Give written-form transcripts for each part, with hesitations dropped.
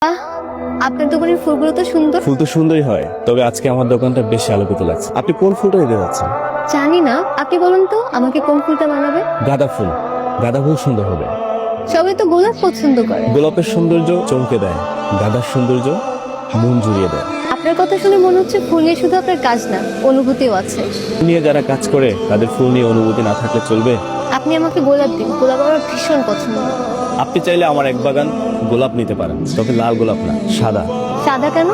আহ, আপনার দোকানের ফুলগুলো তো সুন্দর। ফুল তো সুন্দরই হয়, তবে আজকে আমার দোকানটা বেশি আলোকিত লাগছে। আপনি কোন ফুলটা নিতে যাচ্ছেন? জানি না, আপনি বলুন তো আমাকে কোন ফুলটা মানাবে। গাঁদা ফুল। গাঁদা ফুল সুন্দর হবে। সবাই তো গোলাপ পছন্দ করে। গোলাপের সৌন্দর্য চমকে দেয়, গাঁদার সৌন্দর্য মন জুড়িয়ে দেয়। আপনার কথা শুনে মনে হচ্ছে ফুল নিয়ে শুধু আপনার কাজ না, অনুভূতিও আছে। ফুল নিয়ে যারা কাজ করে তাদের ফুল নিয়ে অনুভূতি না থাকলে চলবে? আপনি আমাকে গোলাপ দিন, গোলাপ আমার ভীষণ পছন্দ। আপনি চাইলে আমার এক বাগান গোলাপ নিতে পারেন, তবে লাল গোলাপ না, সাদা। সাদা কেন?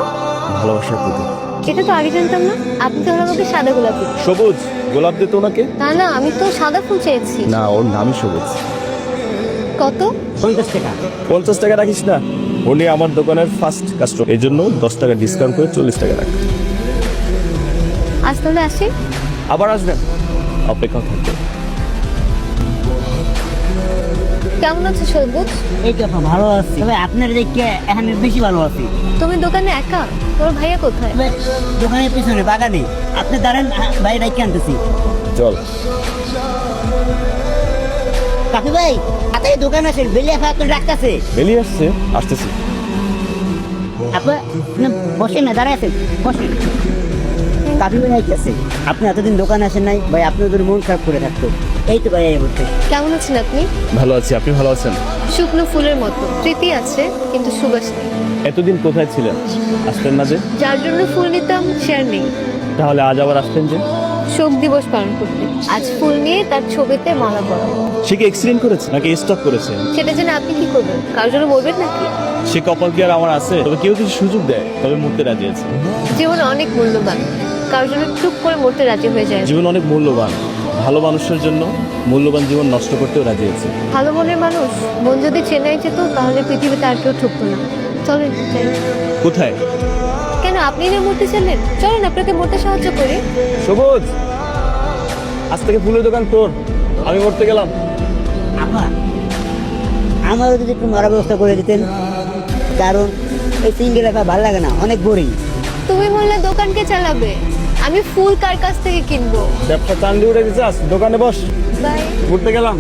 ভালোবাসার প্রতীক। এটা তো আগে জানতাম না। আপনি তাহলে আমাকে সাদা গোলাপ দিন। সবুজ গোলাপ দিত ওনাকে? না না, আমি তো সাদা ফুল চেয়েছি। না, ওর নামই সবুজ। কত? 50 টাকা। 50 টাকা রাখিস না, উনি আমার দোকানের ফার্স্ট কাস্টমার, এই জন্য 10 টাকা ডিসকাউন্ট করে 40 টাকা রাখ। আজ তাহলে আসি। আবার আসবেন, অপেক্ষা থাকবে। কেমন আছো সবুজ? এই তো আপা ভালো আছি, তবে আপনার দেখে এখন বেশি ভালো আছি। তুমি দোকানে একা? তোমার ভাইয়া কোথায়? তবে দোকানের পিছনে বাগানে আপনি দাঁড়ান, ভাই ডাইকে আনতেছি। চল। কাকি ভাই তাড়াতাড়ি দোকান আসেন, বেলিয়া ফা আপনার ডাকতেছে। বেরিয়ে আসছে, আসতেছি। আপা বসেন না, দাঁড়ায় আছেন, বসেন। কাকি ভাই আইতেছে। আপনি এতদিন দোকানে আসেন নাই ভাই, আপনার যদি মন খারাপ করে থাকতো। এই তো ভাই এই বলতে। কেমন আছেন আপনি? ভালো আছি, আপনি ভালো আছেন? শুকনো ফুলের মতো, স্মৃতি আছে কিন্তু সুবাস নেই। এতদিন কোথায় ছিলেন, আসতেন না যে? যার জন্য ফুল নিতাম সে আর নেই। তাহলে আজ আবার আসতেন যে? শোক দিবস পালন করতে আজ ফুল নিয়ে তার ছবিতে মালা পরাবো। সে কি এক্সিডেন্ট করেছে নাকি স্টক করেছে? সেটা জেনে আপনি কি করবেন? কারোর জন্য বলবেন নাকি? সে কপাল কি আর আমার আছে? তবে কেউ কিছু সুযোগ দেয় তবে মরতে রাজি আছে। জীবন অনেক মূল্যবান, কারোর জন্য টুক করে মরতে রাজি হয়ে যায়। জীবন অনেক মূল্যবান, ভালো মানুষের জন্য মূল্যবান জীবন নষ্ট করতেও রাজি আছে। ভালো মনের মানুষ মন যদি চেন্নাই যেত তাহলে পৃথিবীতে আর কেউ ঠুকতো না। চলেন যাই। কোথায়? কেন, আপনি না মরতে চাইলেন? চলেন আপনাকে মরতে সাহায্য করি। সবুজ, আজ থেকে ফুলের দোকান তোর, আমি মরতে গেলাম। আপা আমারও যদি একটু মরার ব্যবস্থা করে দিতেন, কারণ এই সিঙ্গেল একা ভালো লাগে না, অনেক বোরিং। তুমি বললে দোকানকে চালাবে, আমি ফুল কার কাছ থেকে কিনবো? ব্যবসা চান্দি উঠে দিচ্ছিস, দোকানে বস। বাই। ঘুরতে গেলাম।